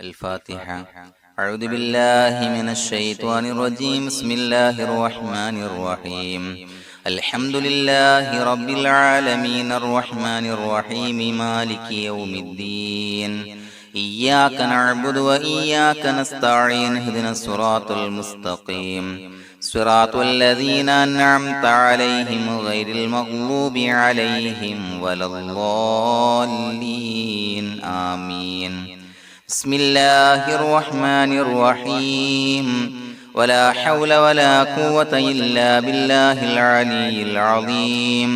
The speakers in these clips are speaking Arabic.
الفاتحة. أعوذ بالله من الشيطان الرجيم. بسم الله الرحمن الرحيم. الحمد لله رب العالمين الرحمن الرحيم مالك يوم الدين. إياك نعبد وإياك نستعين. اهدنا الصراط المستقيم صراط الذين أنعمت عليهم غير المغضوب عليهم ولا الضالين. آمين. بسم الله الرحمن الرحيم. ولا حول ولا قوة إلا بالله العلي العظيم.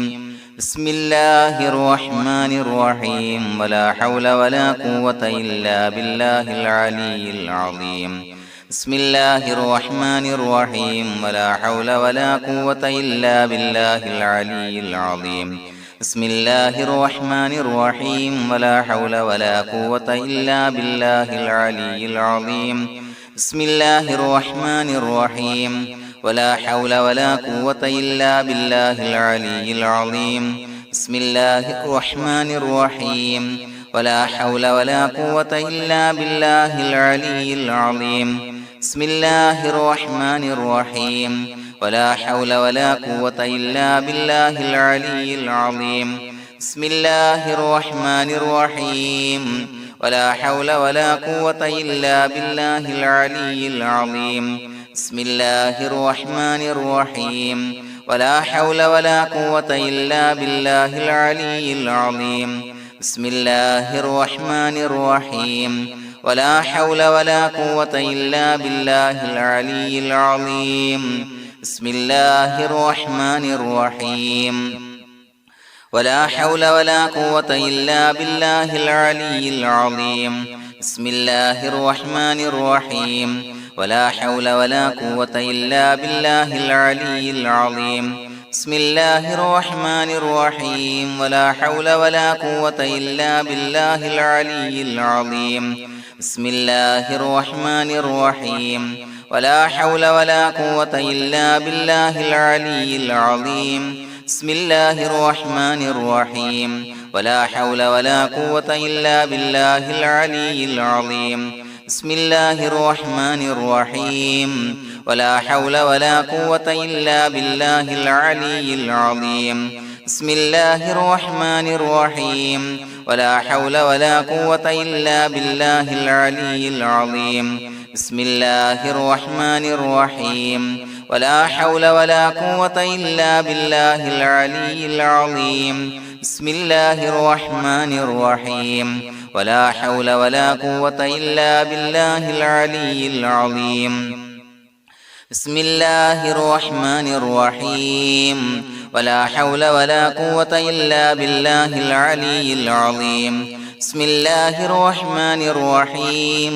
بسم الله الرحمن الرحيم. ولا حول ولا قوة إلا بالله العلي العظيم. بسم الله الرحمن الرحيم. ولا حول ولا قوة إلا بالله العلي العظيم. بسم الله الرحمن الرحيم. ولا حول ولا قوة إلا بالله العلي العظيم. بسم الله الرحمن الرحيم. ولا حول ولا قوة إلا بالله العلي العظيم. بسم الله الرحمن الرحيم. ولا حول ولا قوة إلا بالله العلي العظيم. بسم الله الرحمن الرحيم. ولا حول ولا قوة إلا بالله العلي العظيم. بسم الله الرحمن الرحيم. ولا حول ولا قوة إلا بالله العلي العظيم. بسم الله الرحمن الرحيم. ولا حول ولا قوة إلا بالله العلي العظيم. بسم الله الرحمن الرحيم. ولا حول ولا قوة إلا بالله العلي العظيم. بسم الله الرحمن الرحيم. ولا حول ولا قوة إلا بالله العلي العظيم. بسم الله الرحمن الرحيم. ولا حول ولا قوة إلا بالله العلي العظيم. بسم الله الرحمن الرحيم. ولا حول ولا قوة إلا بالله العلي العظيم. بسم الله الرحمن الرحيم. ولا حول ولا قوة إلا بالله العلي العظيم. بسم الله الرحمن الرحيم. ولا حول ولا قوة إلا بالله العلي العظيم. بسم الله الرحمن الرحيم. ولا حول ولا قوة إلا بالله العلي العظيم. بسم الله الرحمن الرحيم. ولا حول ولا قوة إلا بالله العلي العظيم. بسم الله الرحمن الرحيم. ولا حول ولا قوة إلا بالله العلي العظيم. بسم الله الرحمن الرحيم. ولا حول ولا قوة إلا بالله العلي العظيم. بسم الله الرحمن الرحيم. ولا حول ولا قوة إلا بالله العلي العظيم. بسم الله الرحمن الرحيم.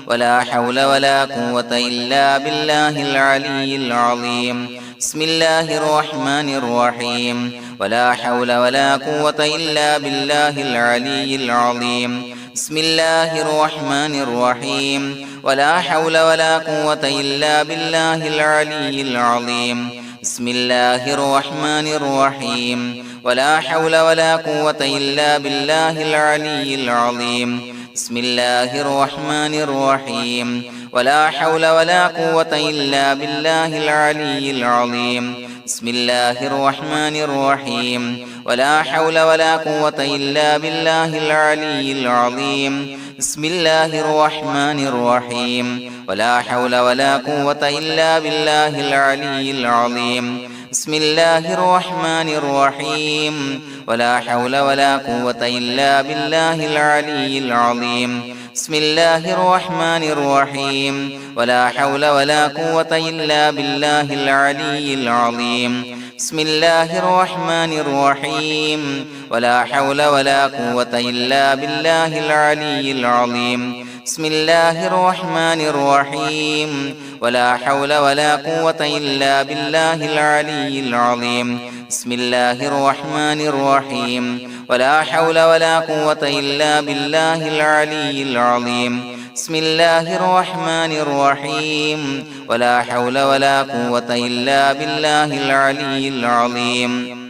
ولا حول ولا قوة إلا بالله العلي العظيم. بسم الله الرحمن الرحيم. ولا حول ولا قوة إلا بالله العلي العظيم. بسم الله الرحمن الرحيم. ولا حول ولا قوة إلا بالله العلي العظيم. بسم الله الرحمن الرحيم. ولا حول ولا قوة إلا بالله العلي العظيم. بسم الله الرحمن الرحيم. ولا حول ولا قوة إلا بالله العلي العظيم. بسم الله الرحمن الرحيم. ولا حول ولا قوة إلا بالله العلي العظيم. بسم الله الرحمن الرحيم. ولا حول ولا قوة إلا بالله العلي العظيم. بسم الله الرحمن الرحيم. ولا حول ولا قوة إلا بالله العلي العظيم. بسم الله الرحمن الرحيم. ولا حول ولا قوة إلا بالله العلي العظيم. بسم الله الرحمن الرحيم. ولا حول ولا قوة إلا بالله العلي العظيم. بسم الله الرحمن الرحيم. ولا حول ولا قوة إلا بالله العلي العظيم. بسم الله الرحمن الرحيم. ولا حول ولا قوة إلا بالله العلي العظيم. بسم الله الرحمن الرحيم. ولا حول ولا قوة إلا بالله العلي العظيم.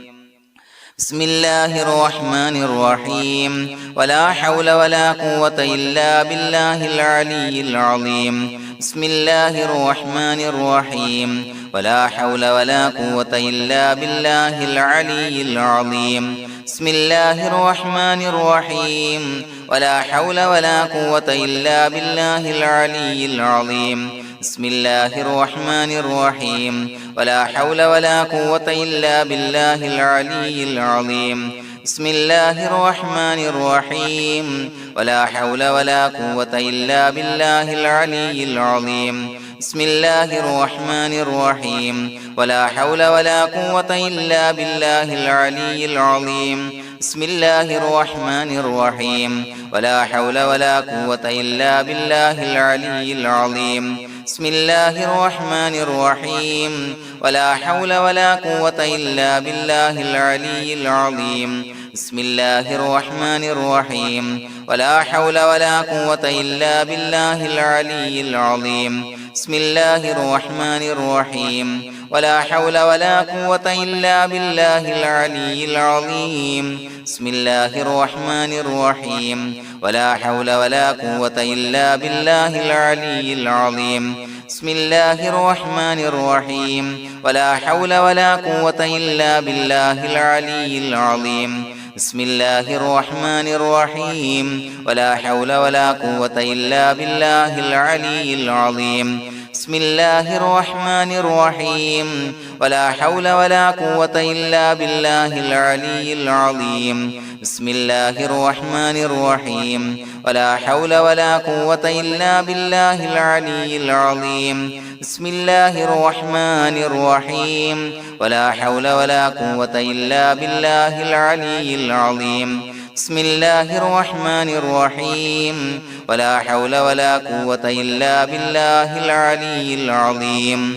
بسم الله الرحمن الرحيم ولا حول ولا قوة إلا بالله العلي العظيم بسم الله الرحمن الرحيم ولا حول ولا قوة إلا بالله العلي العظيم بسم الله الرحمن الرحيم ولا حول ولا قوة إلا بالله العلي العظيم بسم الله الرحمن الرحيم ولا حول ولا قوة إلا بالله العلي العظيم بسم الله الرحمن الرحيم ولا حول ولا قوة إلا بالله العلي العظيم بسم الله الرحمن الرحيم ولا حول ولا قوة إلا بالله العلي العظيم بسم الله الرحمن الرحيم ولا حول ولا قوة إلا بالله العلي العظيم بسم الله الرحمن الرحيم ولا حول ولا قوة إلا بالله العلي العظيم بسم الله الرحمن الرحيم ولا حول ولا قوة إلا بالله العلي العظيم بسم الله الرحمن الرحيم ولا حول ولا قوة إلا بالله العلي العظيم بسم الله الرحمن الرحيم ولا حول ولا قوة إلا بالله العلي العظيم بسم الله الرحمن الرحيم ولا حول ولا قوة إلا بالله العلي العظيم بسم الله الرحمن الرحيم ولا حول ولا قوة إلا بالله العلي العظيم بسم الله الرحمن الرحيم ولا حول ولا قوة إلا بالله العلي العظيم بسم الله الرحمن الرحيم ولا حول ولا قوة إلا بالله العلي العظيم بسم الله الرحمن الرحيم ولا حول ولا قوة إلا بالله العلي العظيم بسم الله الرحمن الرحيم ولا حول ولا قوة إلا بالله العلي العظيم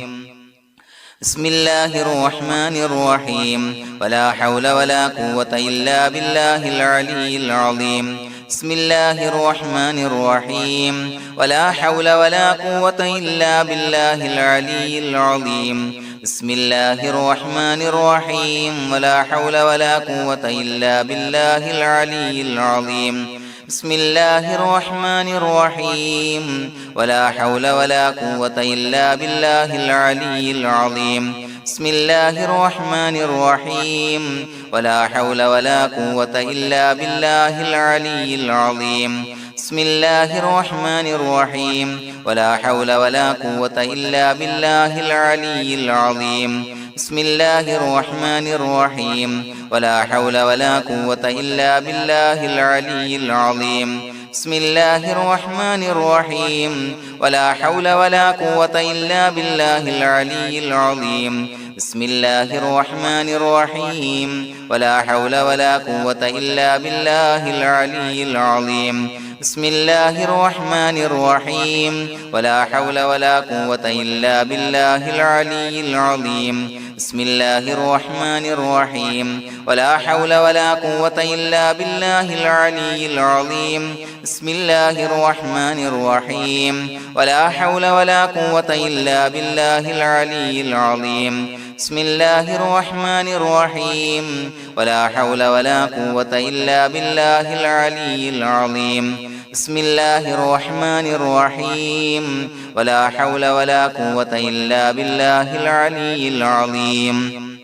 بسم الله الرحمن الرحيم ولا حول ولا قوة إلا بالله العلي العظيم بسم الله الرحمن الرحيم ولا حول ولا قوة إلا بالله العلي العظيم بسم الله الرحمن الرحيم ولا حول ولا قوة إلا بالله العلي العظيم بسم الله الرحمن الرحيم ولا حول ولا قوة إلا بالله العلي العظيم بسم الله الرحمن الرحيم ولا حول ولا قوة إلا بالله العلي العظيم بسم الله الرحمن الرحيم ولا حول ولا قوة إلا بالله العلي العظيم بسم الله الرحمن الرحيم ولا حول ولا قوة إلا بالله العلي العظيم بسم الله الرحمن الرحيم ولا حول ولا قوة إلا بالله العلي العظيم بسم الله الرحمن الرحيم ولا حول ولا قوة إلا بالله العلي العظيم بسم الله الرحمن الرحيم ولا حول ولا قوة إلا بالله العلي العظيم بسم الله الرحمن الرحيم ولا حول ولا قوة إلا بالله العلي العظيم بسم الله الرحمن الرحيم ولا حول ولا قوة إلا بالله العلي العظيم بسم الله الرحمن الرحيم ولا حول ولا قوة إلا بالله العلي العظيم بسم الله الرحمن الرحيم ولا حول ولا قوة إلا بالله العلي العظيم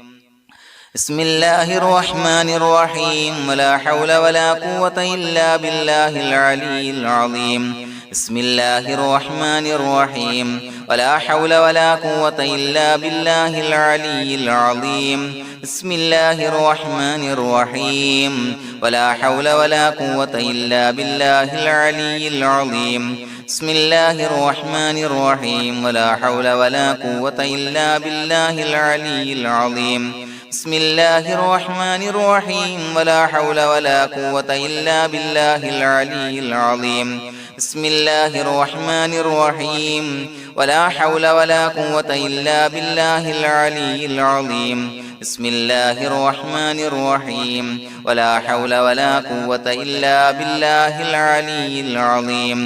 بسم الله الرحمن الرحيم ولا حول ولا قوة إلا بالله العلي العظيم بسم الله الرحمن الرحيم ولا حول ولا قوة إلا بالله العلي العظيم بسم الله الرحمن الرحيم ولا حول ولا قوة إلا بالله العلي العظيم بسم الله الرحمن الرحيم ولا حول ولا قوة إلا بالله العلي العظيم بسم الله الرحمن الرحيم ولا حول ولا قوة إلا بالله العلي العظيم بسم الله الرحمن الرحيم ولا حول ولا قوة إلا بالله العلي العظيم بسم الله الرحمن الرحيم ولا حول ولا قوة إلا بالله العلي العظيم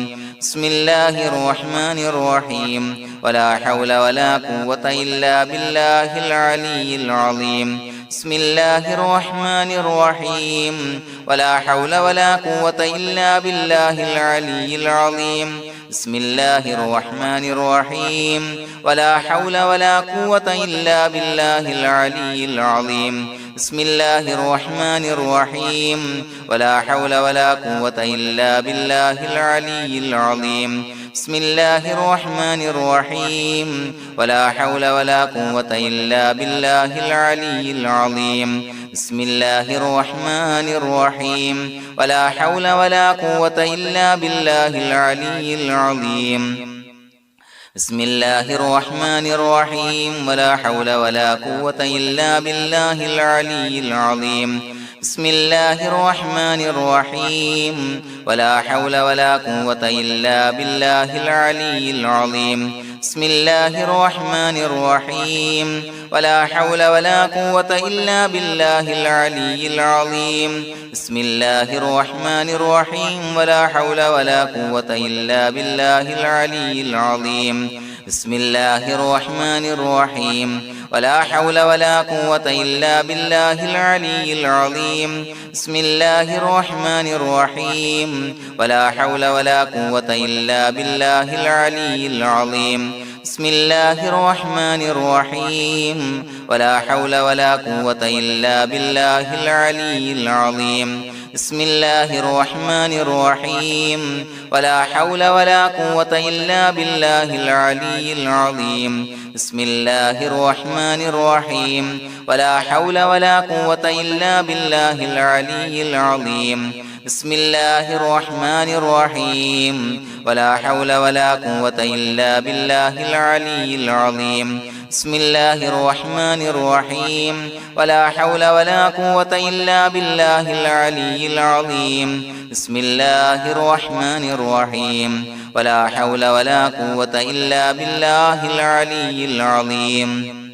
بسم الله الرحمن الرحيم ولا حول ولا قوة إلا بالله العلي العظيم بسم الله الرحمن الرحيم ولا حول ولا قوة إلا بالله العلي العظيم بسم الله الرحمن الرحيم ولا حول ولا قوة إلا بالله العلي العظيم بسم الله الرحمن الرحيم ولا حول ولا قوة إلا بالله العلي العظيم بسم الله الرحمن الرحيم ولا حول ولا قوة إلا بالله العلي العظيم بسم الله الرحمن الرحيم ولا حول ولا قوة إلا بالله العلي العظيم بسم الله الرحمن الرحيم ولا حول ولا قوة إلا بالله العلي العظيم بسم الله الرحمن الرحيم ولا حول ولا قوة إلا بالله العلي العظيم بسم الله الرحمن الرحيم ولا حول ولا قوة إلا بالله العلي العظيم بسم الله الرحمن الرحيم ولا حول ولا قوة إلا بالله العلي العظيم بسم الله الرحمن الرحيم ولا حول ولا قوة إلا بالله العلي العظيم بسم الله الرحمن الرحيم ولا حول ولا قوة إلا بالله العلي العظيم بسم الله الرحمن الرحيم ولا حول ولا قوة إلا بالله العلي العظيم بسم الله الرحمن الرحيم ولا حول ولا قوة إلا بالله العلي العظيم بسم الله الرحمن الرحيم ولا حول ولا قوة إلا بالله العلي العظيم بسم الله الرحمن الرحيم ولا حول ولا قوة إلا بالله العلي العظيم بسم الله الرحمن الرحيم ولا حول ولا قوة إلا بالله العلي العظيم بسم الله الرحمن الرحيم ولا حول ولا قوة إلا بالله العلي العظيم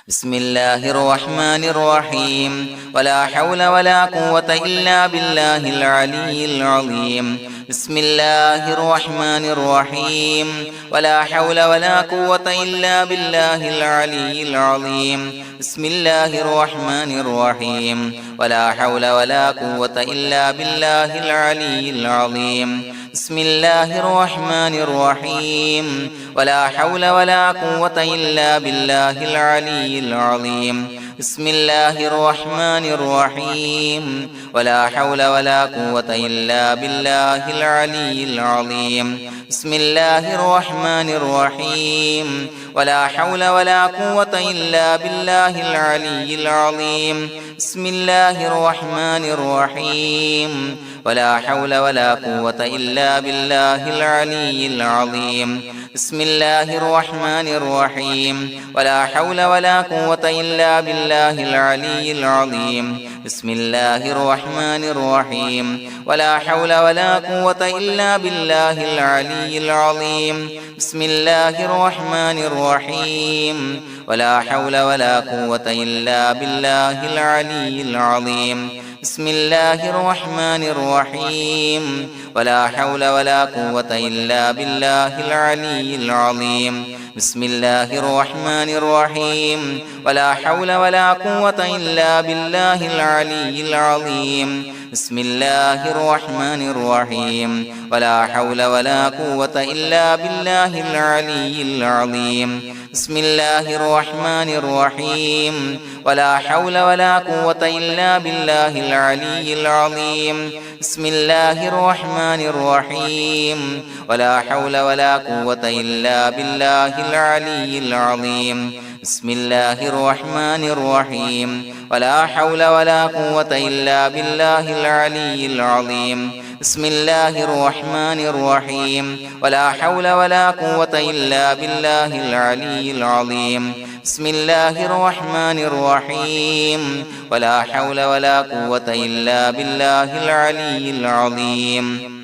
بسم الله الرحمن الرحيم ولا حول ولا قوة إلا بالله العلي العظيم بسم الله الرحمن الرحيم ولا حول ولا قوة إلا بالله العلي العظيم بسم الله الرحمن الرحيم ولا حول ولا قوة إلا بالله العلي العظيم بسم الله الرحمن الرحيم ولا حول ولا قوة إلا بالله العلي العظيم بسم الله الرحمن الرحيم ولا حول ولا قوة إلا بالله العلي العظيم بسم الله الرحمن الرحيم ولا حول ولا قوة إلا بالله العلي العظيم بسم الله الرحمن الرحيم ولا حول ولا قوة إلا بالله العلي العظيم بسم الله الرحمن الرحيم ولا حول ولا قوة إلا بالله العلي العظيم بسم الله الرحمن الرحيم ولا حول ولا قوة إلا بالله العلي العظيم بسم الله الرحمن الرحيم ولا حول ولا قوة إلا بالله العلي العظيم بسم الله الرحمن الرحيم ولا حول ولا قوة إلا بالله العلي العظيم بسم الله الرحمن الرحيم ولا حول ولا قوة إلا بالله العلي العظيم بسم الله الرحمن الرحيم ولا حول ولا قوة إلا بالله العلي العظيم بسم الله الرحمن الرحيم ولا حول ولا قوة إلا بالله العلي العظيم بسم الله الرحمن الرحيم ولا حول ولا قوة إلا بالله العلي العظيم بسم الله الرحمن الرحيم ولا حول ولا قوة إلا بالله العلي العظيم بسم الله الرحمن الرحيم ولا حول ولا قوة إلا بالله العلي العظيم بسم الله الرحمن الرحيم ولا حول ولا قوة إلا بالله العلي العظيم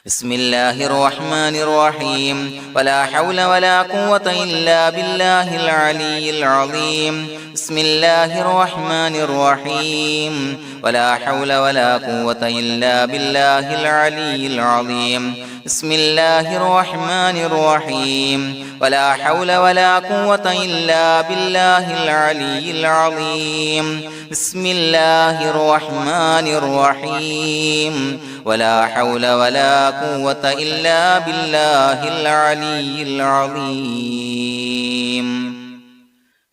بسم الله الرحمن الرحيم ولا حول ولا قوة إلا بالله العلي العظيم بسم الله الرحمن الرحيم ولا حول ولا قوة إلا بالله العلي العظيم بسم الله الرحمن الرحيم ولا حول ولا قوة إلا بالله العلي العظيم بسم الله الرحمن الرحيم ولا حول ولا قوة إلا بالله العلي العظيم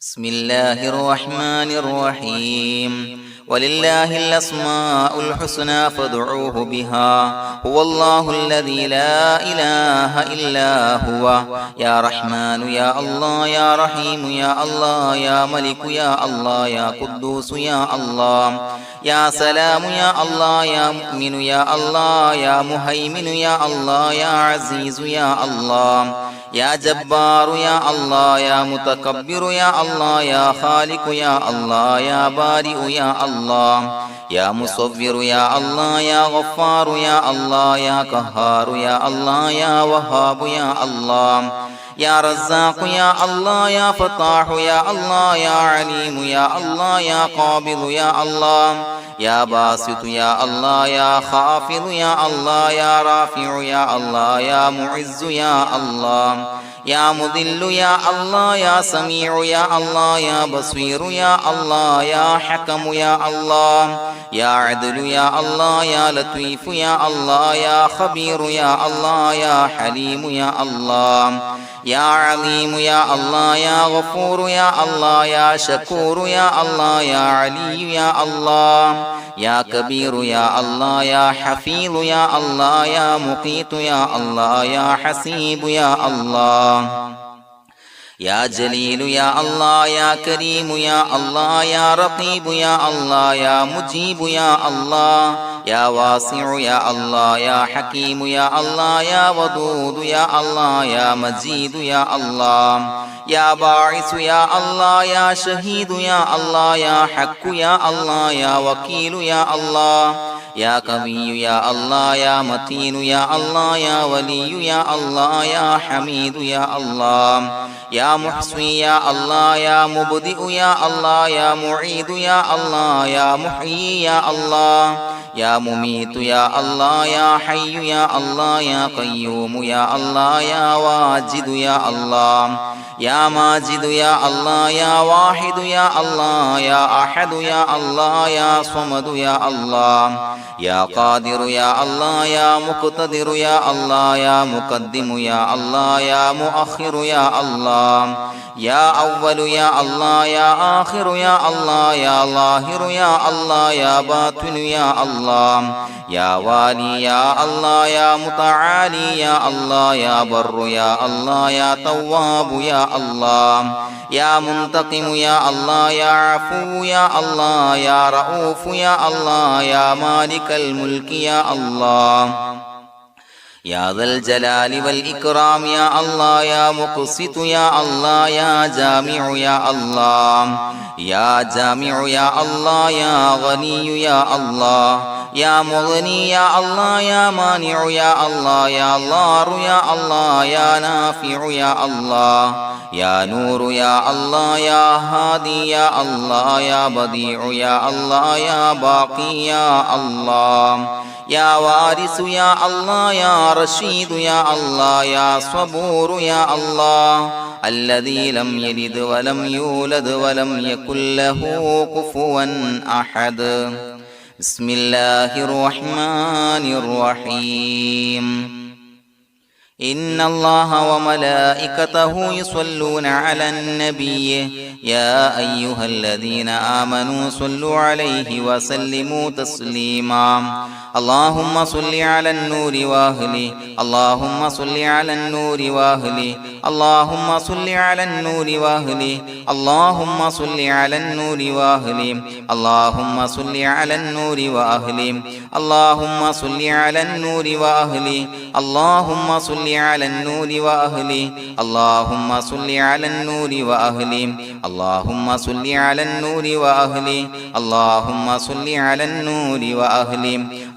بسم الله الرحمن الرحيم ولله الأسماء الحسنى فادعوه بها هو الله الذي لا إله إلا هو يا رحمن يا الله يا رحيم يا الله يا ملك يا الله يا قدوس يا الله يا سلام يا الله يا مؤمن يا الله يا مهيمن يا الله يا عزيز يا الله يا جبار يا الله يا متكبر يا الله يا خالق يا الله يا بارئ يا الله يا مصور يا الله يا غفار يا الله يا قهار يا الله يا وهاب يا الله يا رزاق يا الله يا فتاح يا الله يا عليم يا الله يا قابض يا الله يا باسط يا الله يا خافض يا الله يا رافع يا الله يا معز يا الله يا مذل يا الله يا سميع يا الله يا بصير يا الله يا حكم يا الله يا عدل يا الله يا لطيف يا الله يا خبير يا الله يا حليم يا الله يا عليم يا الله يا غفور يا الله يا شكور يا الله يا علي يا الله يا كبير يا الله يا حفيظ يا الله يا مقيت يا الله يا حسيب يا الله يا جليل يا الله يا كريم يا الله يا رقيب يا الله يا مجيب يا الله يا واسع يا الله يا حكيم يا الله يا ودود يا الله يا مجيد يا الله يا باعث يا الله يا شهيد يا الله يا حق يا الله يا وكيل يا الله يا قوي يا الله يا متين يا الله يا ولي يا الله يا حميد يا الله يا محصي يا الله يا مبدئ يا الله يا معيد يا الله يا محيي يا الله يا مميت يا الله يا حي يا الله يا قيوم يا الله يا واجد يا الله يا ماجد يا الله يا واحد يا الله يا أحد يا الله يا صمد يا الله يا قادر يا الله يا مقتدر يا الله يا مقدم يا الله يا مؤخر يا الله يا أول يا الله يا آخر يا الله يا ظاهر يا الله يا باطن يا الله يا والي يا الله يا متعالي يا الله يا بر يا الله يا تواب يا الله يا منتقم يا الله يا عفو يا الله يا رؤوف يا الله يا مالك الملك يا الله يا ذا الجلال والإكرام يا الله يا مقسط يا الله يا جامع يا الله يا جامع يا الله يا غني يا الله يا مغني يا الله يا مانع يا الله يا ضار يا الله يا نافع يا الله يا نور يا الله يا هادي يا الله يا بديع يا الله يا باقي يا الله يا وارث يا الله يا رشيد يا الله يا صبور يا الله الذي لم يلد ولم يولد ولم يكن له كفوا أحد بسم الله الرحمن الرحيم إن الله وملائكته يصلون على النبي يا أيها الذين آمنوا صلوا عليه وسلموا تسليما اللهم صل على النور وأهله اللهم صل على النور وأهله اللهم صل على النور وأهله اللهم صل على النور وأهله اللهم صل على النور وأهله اللهم صل على النور وأهله اللهم صل على النور وأهله اللهم صل على النور وأهله اللهم صل على النور وأهله اللهم صل على النور وأهله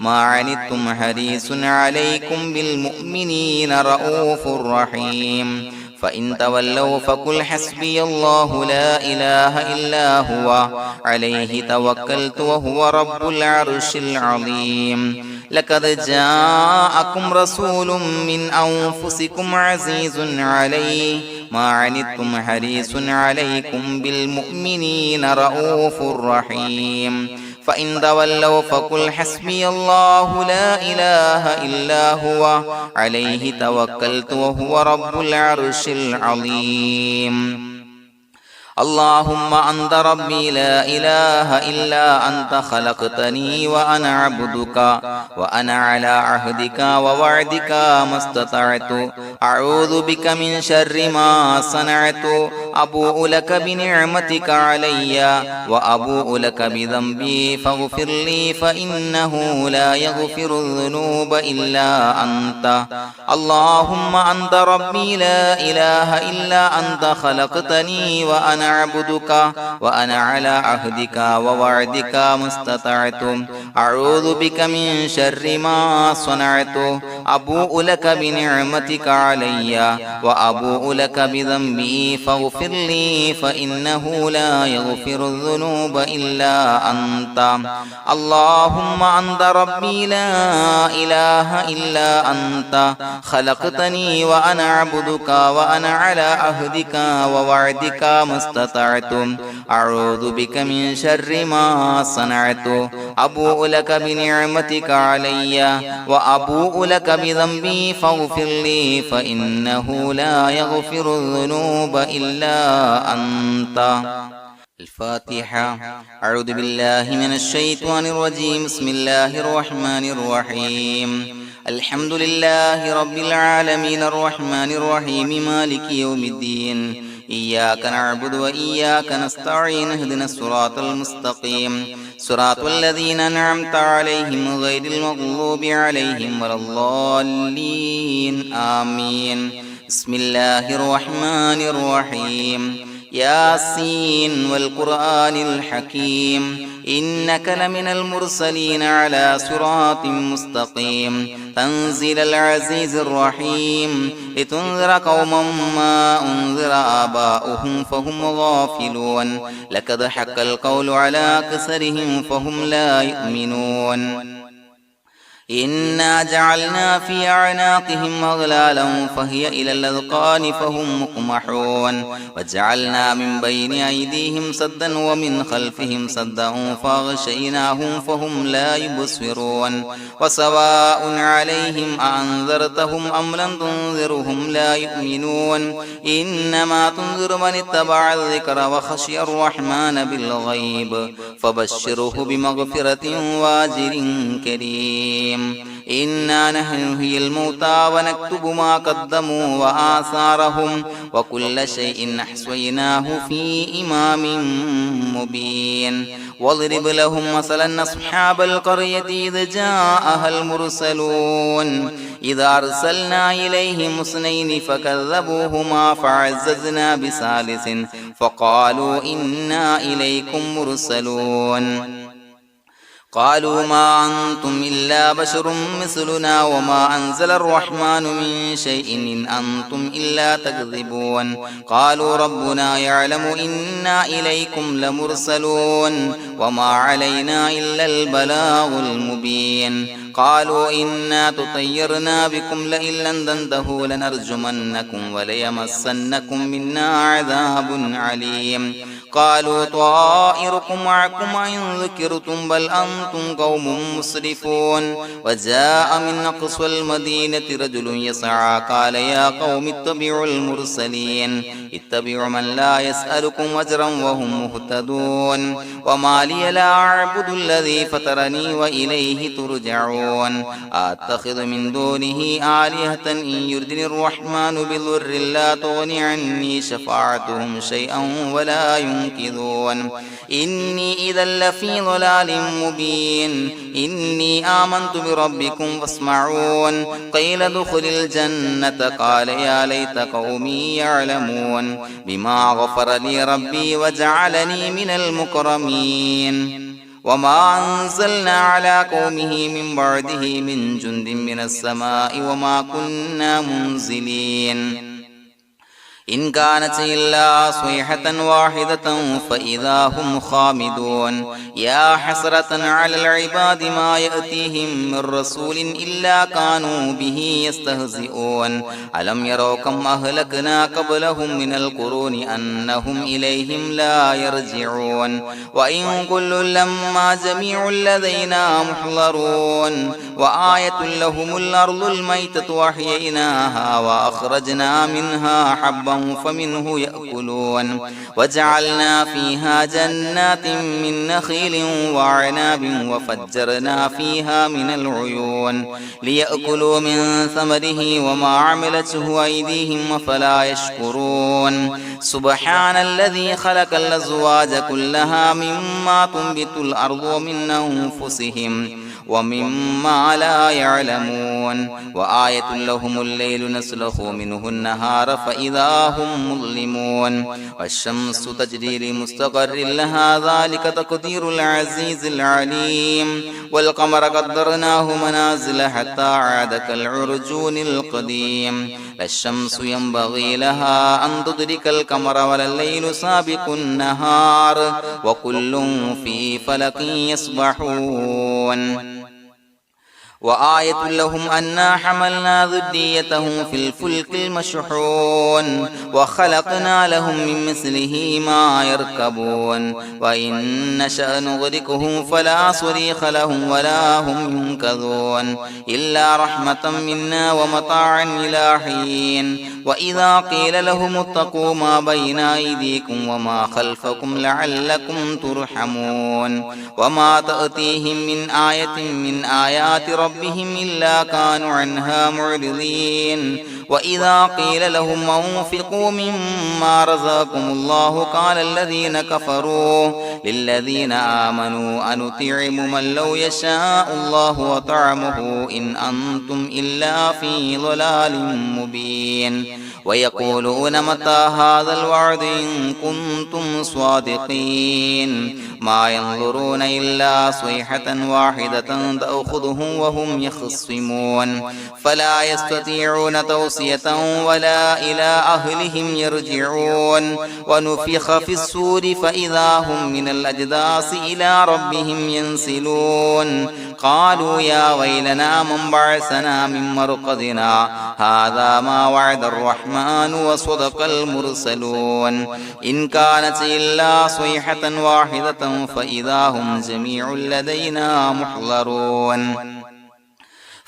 ما عنتم حريص عليكم بالمؤمنين رؤوف رحيم فإن تولوا فقل حسبي الله لا إله إلا هو عليه توكلت وهو رب العرش العظيم لقد جاءكم رسول من أنفسكم عزيز عليه ما عنتم حريص عليكم بالمؤمنين رؤوف رحيم فإن تولوا فقل حسبي الله لا إله إلا هو عليه توكلت وهو رب العرش العظيم اللهم أنت ربي لا إله إلا أنت خلقتني وأنا عبدك وأنا على عهدك ووعدك ما استطعت أعوذ بك من شر ما صنعت أبوء لك بنعمتك علي وأبوء لك بذنبي فاغفر لي فإنه لا يغفر الذنوب إلا أنت اللهم أنت ربي لا إله إلا أنت خلقتني وأنا عبدك وأنا على عهدك ووعدك ما استطعت أعوذ بك من شر ما صنعت أبوء لك بنعمتك علي وأبوء لك بذنبي فاغفر لي فإنه لا يغفر الذنوب إلا أنت اللهم أنت ربي لا إله إلا أنت خلقتني وأنا عبدك وأنا على عهدك ووعدك ما استطعت أعوذ بك من شر ما صنعت أبوء لك بنعمتك علي وأبوء لك بذنبي فاغفر لي فإنه لا يغفر الذنوب إلا أنت الفاتحة أعوذ بالله من الشيطان الرجيم بسم الله الرحمن الرحيم الحمد لله رب العالمين الرحمن الرحيم مالك يوم الدين إياك نعبد وإياك نستعين اهدنا الصراط المستقيم صراط الذين أنعمت عليهم غير المغضوب عليهم ولا الضالين آمين بسم الله الرحمن الرحيم ياسين والقرآن الحكيم إنك لمن المرسلين على صراط مستقيم تنزيل العزيز الرحيم لتنذر قوما ما أنذر آباؤهم فهم غافلون لقد حق القول على أكثرهم فهم لا يؤمنون إنا جعلنا في أعناقهم أغلالا فهي إلى الأذقان فهم مقمحون وجعلنا من بين أيديهم سدا ومن خلفهم سدا فأغشيناهم فهم لا يبصرون وسواء عليهم أأنذرتهم أم لم تنذرهم لا يؤمنون إنما تنذر من اتبع الذكر وخشي الرحمن بالغيب فبشره بمغفرة وأجر كريم إنا نحن نحيي الموتى ونكتب ما قدموا وآثارهم وكل شيء أحصيناه في إمام مبين واضرب لهم مثلا أصحاب القرية إذ جاءها المرسلون إذا أرسلنا إليهم اثنين فكذبوهما فعززنا بثالث فقالوا إنا إليكم مرسلون قالوا ما أنتم إلا بشر مثلنا وما أنزل الرحمن من شيء إن أنتم إلا تكذبون قالوا ربنا يعلم إنا إليكم لمرسلون وما علينا إلا البلاغ المبين قالوا إنا تطيرنا بكم لئن لم تنتهوا لنرجمنكم وليمسنكم منا عذاب عليم قالوا طائركم معكم إن ذكرتم بل أنتم قوم مسرفون وجاء من أقصى المدينة رجل يسعى قال يا قوم اتبعوا المرسلين اتبعوا من لا يسألكم أجرا وهم مهتدون وما لي لا أعبد الذي فطرني وإليه ترجعون أتخذ من دونه آلهة إن يردني الرحمن بضر لا تغني عني شفاعتهم شيئا ولا ينقذون إني إذا لفي ضلال مبين إني آمنت بربكم فاسمعون قيل ادخل الجنة قال يا ليت قومي يعلمون بما غفر لي ربي وجعلني من المكرمين وما أنزلنا على قومه من بعده من جند من السماء وما كنا منزلين إن كانت إلا صيحة واحدة فإذا هم خامدون يا حسرة على العباد ما يأتيهم من رسول إلا كانوا به يستهزئون ألم يروا كم أهلكنا قبلهم من القرون أنهم إليهم لا يرجعون وإن كل لما جميع لدينا محضرون وآية لهم الأرض الميتة وأحييناها وأخرجنا منها حبا فمنه يأكلون وجعلنا فيها جنات من نخيل وعناب وفجرنا فيها من العيون ليأكلوا من ثمره وما عملته أيديهم فلا يشكرون سبحان الذي خلق الأزواج كلها مما تنبت الأرض ومن أنفسهم ومما لا يعلمون وآية لهم الليل نسلخ منه النهار فإذا هم مظلمون والشمس تجري لمستقر لها ذلك تقدير العزيز العليم والقمر قدرناه منازل حتى عاد كالعرجون القديم لا الشمس ينبغي لها أن تدرك القمر ولا الليل سابق النهار وكل في فلك يسبحون وآية لهم أنا حملنا ذريتهم في الفلك المشحون وخلقنا لهم من مثله ما يركبون وإن نشأ نغرقهم فلا صريخ لهم ولا هم ينقذون إلا رحمة منا ومتاعا إلى حين وإذا قيل لهم اتقوا ما بين أيديكم وما خلفكم لعلكم ترحمون وما تأتيهم من آية من آيات ربهم إلا كانوا عنها معرضين وإذا قيل لهم أنفقوا مما رزقكم الله قال الذين كفروا للذين آمنوا أنطعم من لو يشاء الله وطعمه إن أنتم إلا في ضلال مبين ويقولون متى هذا الوعد إن كنتم صادقين ما ينظرون إلا صيحة واحدة تأخذهم وهم يخصمون فلا يستطيعون توصية ولا إلى أهلهم يرجعون ونفخ في الصور فإذا هم من الأجداث إلى ربهم ينسلون قالوا يا ويلنا من بعثنا من مرقدنا هذا ما وعد الرحمن وصدق المرسلون إن كانت إلا صيحة واحدة فإذا هم جميع لدينا محضرون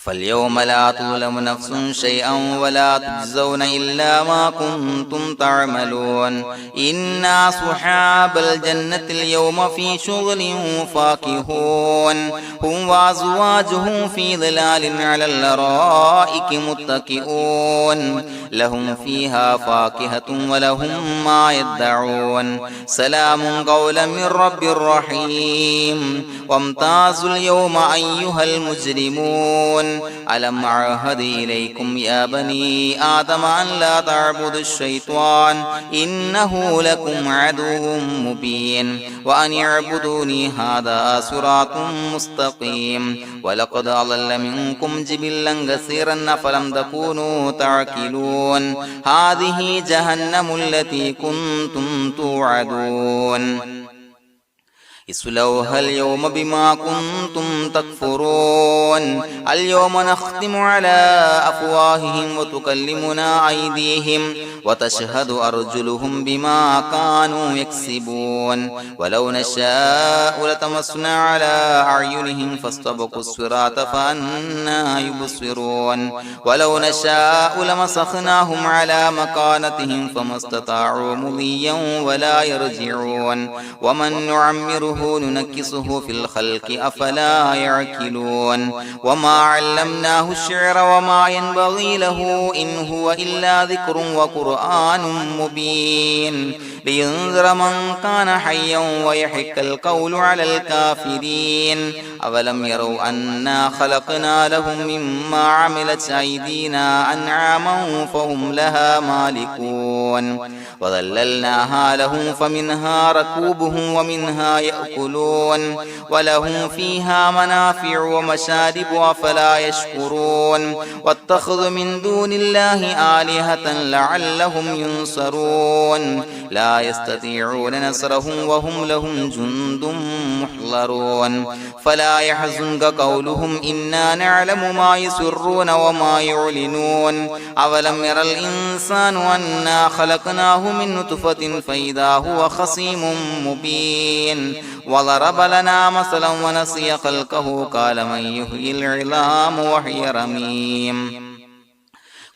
فاليوم لا تظلم نفس شيئا ولا تجزون إلا ما كنتم تعملون إنا أصحاب الجنة اليوم في شغل فاكهون هم وأزواجهم في ظلال على الأرائك متكئون لهم فيها فاكهة ولهم ما يدعون سلام قولا من رب رحيم وامتازوا اليوم أيها المجرمون ألم أعهد إليكم يا بني آدم أن لا تعبدوا الشيطان إنه لكم عدو مبين وأن اعبدوني هذا صراط مستقيم ولقد أضل منكم جبلا كثيرا أفلم تكونوا تعقلون هذه جهنم التي كنتم توعدون اصلوها اليوم بما كنتم تكفرون اليوم نختم على أفواههم وتكلمنا أيديهم وتشهد أرجلهم بما كانوا يكسبون ولو نشاء لطمسنا على أعينهم فاستبقوا الصراط فأنى يبصرون ولو نشاء لمسخناهم على مكانتهم فما استطاعوا مضيا ولا يرجعون ومن نعمره ننكسه في الخلق أفلا يعقلون وما علمناه الشعر وما ينبغي له إن هو إلا ذكر وقرآن مبين لينذر من كان حيا ويحق القول على الكافرين أولم يروا أنا خلقنا لهم مما عملت أيدينا أنعاما فهم لها مالكون وظللناها لهم فمنها ركوبهم ومنها يأكلون يأكلون ولهم فيها منافع ومشارب أفلا يشكرون واتخذوا من دون الله آلهة لعلهم ينصرون لا يستطيعون نصرهم وهم لهم جند محضرون فلا يحزنك قولهم إنا نعلم ما يسرون وما يعلنون أولم ير الإنسان أنا خلقناه من نطفة فإذا هو خصيم مبين وضرب لنا مثلا ونسي خلقه قال من يحيي العظام وهي رميم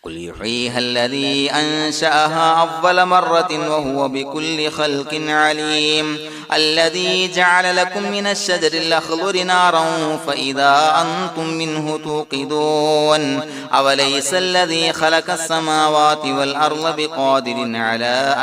قل يحييها الذي أنشأها أول مرة وهو بكل خلق عليم الذي جعل لكم من الشجر الأخضر نارا فإذا أنتم منه توقدون أوليس الذي خلق السماوات والأرض بقادر على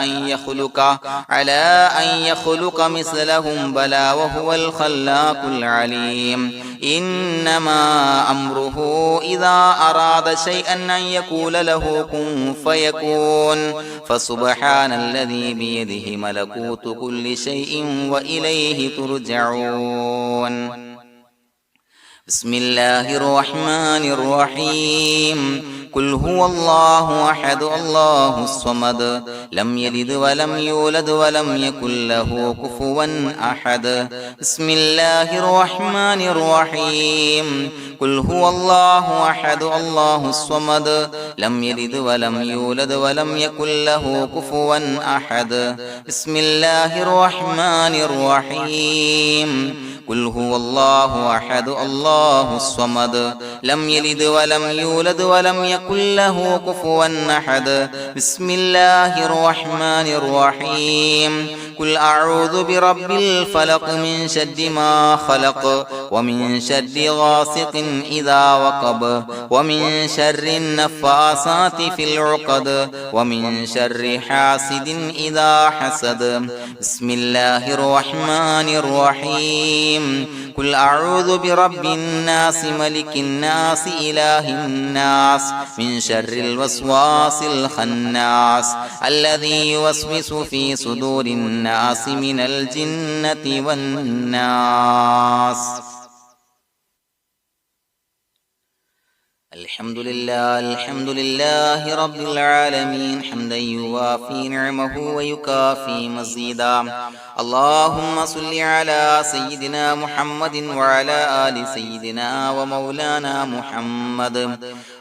أن يخلق مثلهم بلى وهو الخلاق العليم إنما أمره إذا أراد شيئا أن يقول له كن فيكون فسبحان الذي بيده ملكوت كل شيء وإليه ترجعون بسم الله الرحمن الرحيم قل هو الله أحد الله الصمد لم يلد ولم يولد ولم يكن له كفوا أحد بسم الله الرحمن الرحيم قل هو الله أحد الله الصمد لم يلد ولم يولد ولم يكن له كفوا أحد بسم الله الرحمن الرحيم قل هو الله أحد الله الصمد لم يلد ولم يولد ولم يكن له كفوا أحد بسم الله الرحمن الرحيم قل أعوذ برب الفلق من شر ما خلق ومن شر غاسق إذا وقب ومن شر النفاثات في العقد ومن شر حاسد إذا حسد بسم الله الرحمن الرحيم قل أعوذ برب الناس ملك الناس إله الناس من شر الوسواس الخناس الذي يوسوس في صدور الناس من الجنة والناس الحمد لله رب العالمين حمدا يوافي نعمه ويكافي مزيدا اللهم صل على سيدنا محمد وعلى آل سيدنا ومولانا محمد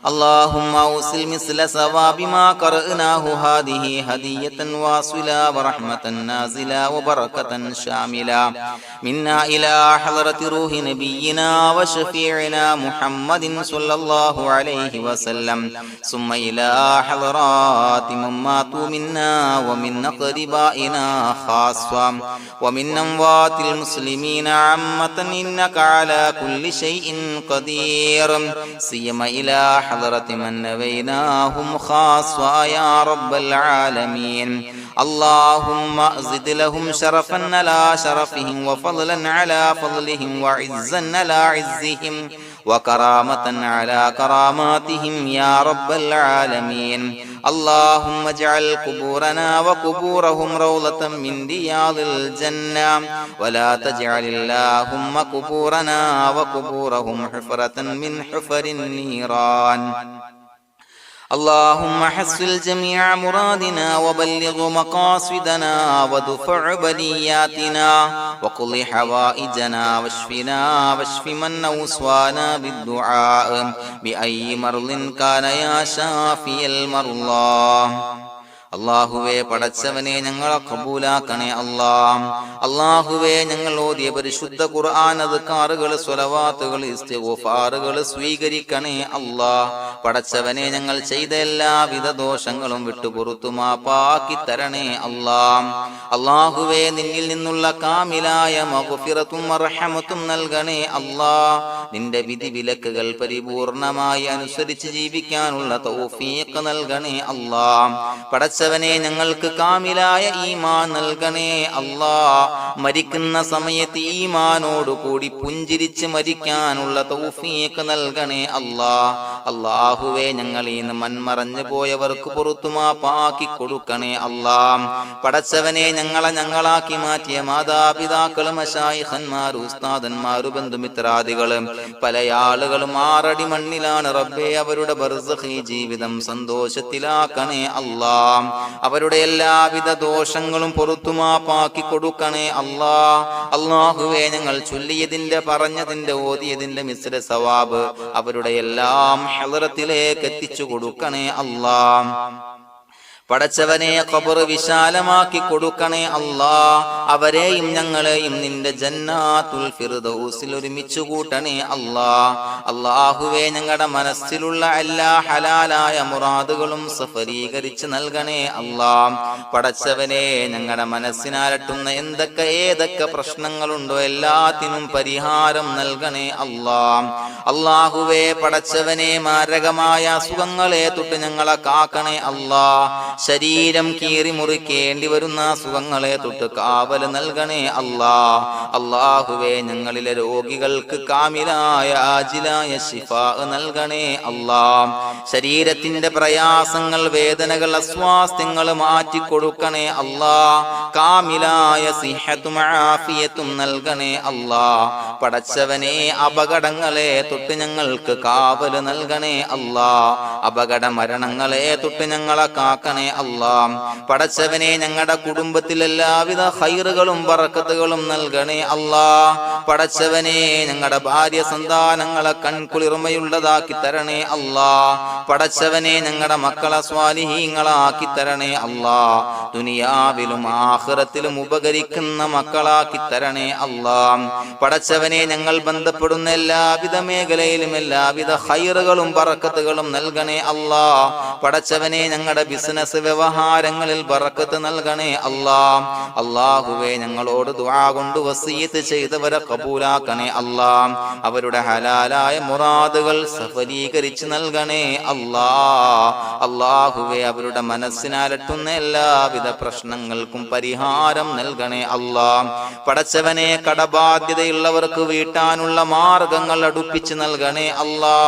اللهم أوصل مثل ثواب ما قرأناه هذه هدية واصلة ورحمة نازلة وبركة شاملة منا إلى حضرة روح نبينا وشفيعنا محمد صلى الله عليه وسلم ثم إلى حضرات من ماتوا منا ومن أقربائنا خاصة ومن أموات المسلمين عامة إنك على كل شيء قدير سيما إلى حضرة من نبيناهم خاصة يا رب العالمين اللهم زد لهم شرفا على شرفهم وفضلا على فضلهم وعزا على عزهم وكرامة على كراماتهم يا رب العالمين اللهم اجعل قبورنا وقبورهم روضة من رياض الجنة ولا تجعل اللهم قبورنا وقبورهم حفرة من حفر النيران اللهم حصل جميع مرادنا وبلغ مقاصدنا ودفع بلياتنا وقض حوائجنا واشفنا واشف من أوصانا بالدعاء بأي مرض كان يا شافي المرضى അള്ളാഹുവേ പടച്ചവനെ ഞങ്ങളെ കബൂലാക്കണേ അള്ളാഹുവേ ഞങ്ങൾ ഓതിയ പരിശുദ്ധ ഖുർആൻ അദ്കാറുകൾ സ്വലവാത്തുകൾ ഇസ്തിഗ്ഫാറുകൾ സ്വീകരിക്കണേ പടച്ചവനെ ഞങ്ങൾ ചെയ്ത എല്ലാവിധ ദോഷങ്ങളും വിട്ടുപുറത്തു മാപ്പാക്കി തരണേ അള്ളാഹുവേ നിന്നിൽ നിന്നുള്ള കാമിലായ മഗ്ഫിറത്തും റഹ്മത്തും നൽകണേ നിന്റെ വിധി വിലക്കുകൾ പരിപൂർണമായി അനുസരിച്ച് ജീവിക്കാനുള്ള തൗഫീഖ് നൽകണേ പടച്ചവനെ ഞങ്ങൾക്ക് കാമിലായ ഈമാൻ നൽകണേ മരിക്കുന്ന സമയത്ത് ഈമാനോട് കൂടി പുഞ്ചിരിച്ച് മരിക്കാനുള്ള തൗഫീഖ് നൽകണേ അല്ലാഹുവേ ഞങ്ങളിൽ നിന്ന് മൺമറഞ്ഞു പോയവർക്ക് പുറത്തുമാപ്പാക്കി കൊടുക്കണേ അല്ലാ. പടച്ചവനെ ഞങ്ങളാക്കി മാറ്റിയ മാതാപിതാക്കളും മശായിഖന്മാരും ഉസ്താദന്മാരും ബന്ധുമിത്രാദികളും പല ആളുകളും 6 അടി മണ്ണിലാണ് റബ്ബേ. അവരുടെ ബർസഖി ജീവിതം സന്തോഷത്തിലാക്കണേ അല്ലാ. അവരുടെ എല്ലാവിധ ദോഷങ്ങളും പുറത്തുമാപ്പാക്കി കൊടുക്കണേ അല്ലാ. അല്ലാഹുവേ ഞങ്ങൾ ചൊല്ലിയതിന്റെ പറഞ്ഞതിന്റെ ഓതിയതിന്റെ മിശ്ര സവാബ് അവരുടെ എല്ലാം ഹളറത്തിലേക്ക് എത്തിച്ചു കൊടുക്കണേ അല്ലാ. പടച്ചവനെ ഖബർ വിശാലമാക്കി കൊടുക്കണേ അല്ലാ. അവരെയും ഞങ്ങളെയും നിന്റെ ജന്നാത്തുൽ ഫിർദൗസിൽ ഒരുമിച്ച് കൂട്ടണേ അല്ലാ. അല്ലാഹുവേ ഞങ്ങളുടെ മനസ്സിലുള്ള എല്ലാ ഹലാലായ മുറാദുകളും സഫലീകരിച്ച് നൽകണേ അല്ലാ. പടച്ചവനെ ഞങ്ങളുടെ മനസ്സിനാലട്ടുന്ന ഏതൊക്കെ പ്രശ്നങ്ങളുണ്ടോ എല്ലാത്തിനും പരിഹാരം നൽകണേ അല്ലാ. അല്ലാഹുവേ പടച്ചവനെ മാരകമായ അസുഖങ്ങളെ തൊട്ട് ഞങ്ങളെ കാക്കണേ അല്ലാ. ശരീരം കീറി മുറിക്കേണ്ടി വരുന്ന അസുഖങ്ങളെ തൊട്ട് കാവൽ നൽകണേ അല്ലാ. അല്ലാഹുവേ ഞങ്ങളിലെ രോഗികൾക്ക് കാമിലായ ആജിലായ ശിഫാ നൽകണേ അല്ലാ. ശരീരത്തിന്റെ പ്രയാസങ്ങൾ വേദനകൾ അസ്വാസ്ഥ്യങ്ങൾ മാറ്റിക്കൊടുക്കണേ അല്ലാ. കാമിലായ സിഹത്തും ആഫിയത്തും നൽകണേ അല്ലാ. പടച്ചവനെ അപകടങ്ങളെ തൊട്ട് ഞങ്ങൾക്ക് കാവൽ നൽകണേ അല്ലാ. അപകട മരണങ്ങളെ തൊട്ട് ഞങ്ങളെ കാക്കണേ അല്ലാ. പടച്ചവനെ ഞങ്ങളുടെ കുടുംബത്തിൽ എല്ലാവിധ ഖൈറുകളും ബറക്കത്തുകളും നൽകണേ അല്ലാ. പടച്ചവനെ ഞങ്ങളുടെ ഭാര്യ സന്താനങ്ങളെ കൺകുളിർമയുള്ളതാക്കി തരണേ അല്ലാ. പടച്ചവനെ ഞങ്ങളുടെ മക്കളെ സ്വാലിഹീങ്ങളാക്കി തരണേ അല്ലാ. ദുനിയാവിലും ആഖിറത്തിലും ഉപകരിക്കുന്ന മക്കളാക്കി തരണേ അല്ലാ. പടച്ചവനെ ഞങ്ങൾ ബന്ധപ്പെടുന്ന എല്ലാവിധ മേഖലയിലും എല്ലാവിധ ഖൈറുകളും ബറക്കത്തുകളും നൽകണേ അല്ലാ. പടച്ചവനെ ഞങ്ങളുടെ ബിസിനസ് വ്യവഹാരങ്ങളിൽ ബറക്കത്ത് നൽകണേ അല്ലാ. അല്ലാഹുവേ ഞങ്ങളോട് ദുആ കൊണ്ട് വസിയത്ത് ചെയ്തവരെ കബൂലാക്കണേ അല്ലാ. അവരുടെ ഹലാലായ മുറാദുകൾ സഫലീകരിച്ച് നൽകണേ അല്ലാ. അല്ലാഹുവേ അവരുടെ മനസ്സിനാലട്ടുന്ന എല്ലാവിധ പ്രശ്നങ്ങൾക്കും പരിഹാരം നൽകണേ അല്ലാ. പടച്ചവനെ കടബാധ്യതയുള്ളവർക്ക് വീട്ടാനുള്ള മാർഗങ്ങൾ അടുപ്പിച്ച് നൽകണേ അല്ലാ.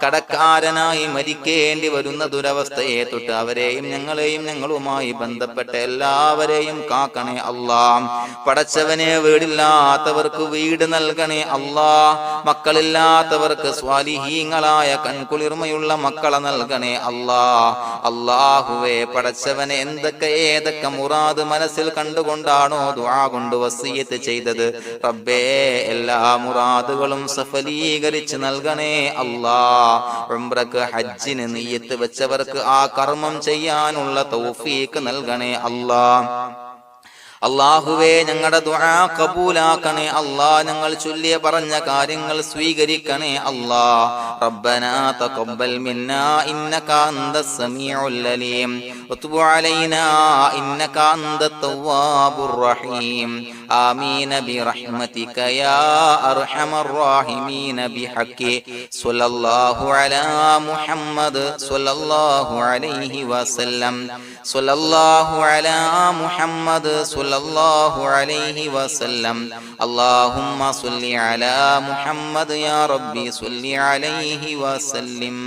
കടക്കാരനായി മരിക്കേണ്ടി വരുന്ന ദുരവസ്ഥയെ തൊട്ട് അവരെയും ഞങ്ങളെയും ഞങ്ങളുമായി ബന്ധപ്പെട്ട എല്ലാവരെയും കാക്കണേ അല്ലാ. പടച്ചവനെ വീടില്ലാത്തവർക്ക് വീട് നൽകണേ അല്ലാ. മക്കളില്ലാത്തവർക്ക് സ്വാലിഹീങ്ങളായ കൺകുളിർമയുള്ള മക്കളെ നൽകണേ അല്ലാ. അല്ലാഹുവേ പടച്ചവനെ ഏതൊക്കെ മുറാദ് മനസ്സിൽ കണ്ടുകൊണ്ടാണോ ദുആ കൊണ്ട് വസിയത്ത് ചെയ്തത് റബ്ബേ എല്ലാ മുറാദുകളും സഫലീകരിച്ച് നൽകണേ അല്ലാ. ഉംറക്ക് ഹജ്ജിന് നിയ്യത്ത് വെച്ചവർക്ക് ആ കർമ്മം ചെയ്യാനുള്ള തൗഫീഖ് നൽകണേ അല്ലാ. അല്ലാഹുവേ ഞങ്ങളുടെ ദുആ ഖബൂലാക്കണേ അല്ലാ. ഞങ്ങൾ ചൊല്ലിയ പറഞ്ഞ കാര്യങ്ങൾ സ്വീകരിക്കണേ അല്ലാ. റബ്ബനാ തഖബ്ബൽ മിന്നാ ഇന്നക അന്തസ് സമീഉൽ അലീം വതുബ് അലൈനാ ഇന്നക അന്തത് തവ്വാബുർ റഹീം. ആമീൻ ബിറഹ്മതിക യാ അർഹമർ റഹീമീൻ ബിഹഖി സ്വല്ലല്ലാഹു അലാ മുഹമ്മദ് സ്വല്ലല്ലാഹു അലൈഹി വസല്ലം. സ്വല്ലല്ലാഹു അലാ മുഹമ്മദ് സ്വല്ലല്ലാഹു അലൈഹി വസല്ലം. അല്ലാഹുമ്മ സ്വല്ലി അലാ മുഹമ്മദ് യാ റബ്ബി സ്വല്ലി അലൈഹി വസല്ലം.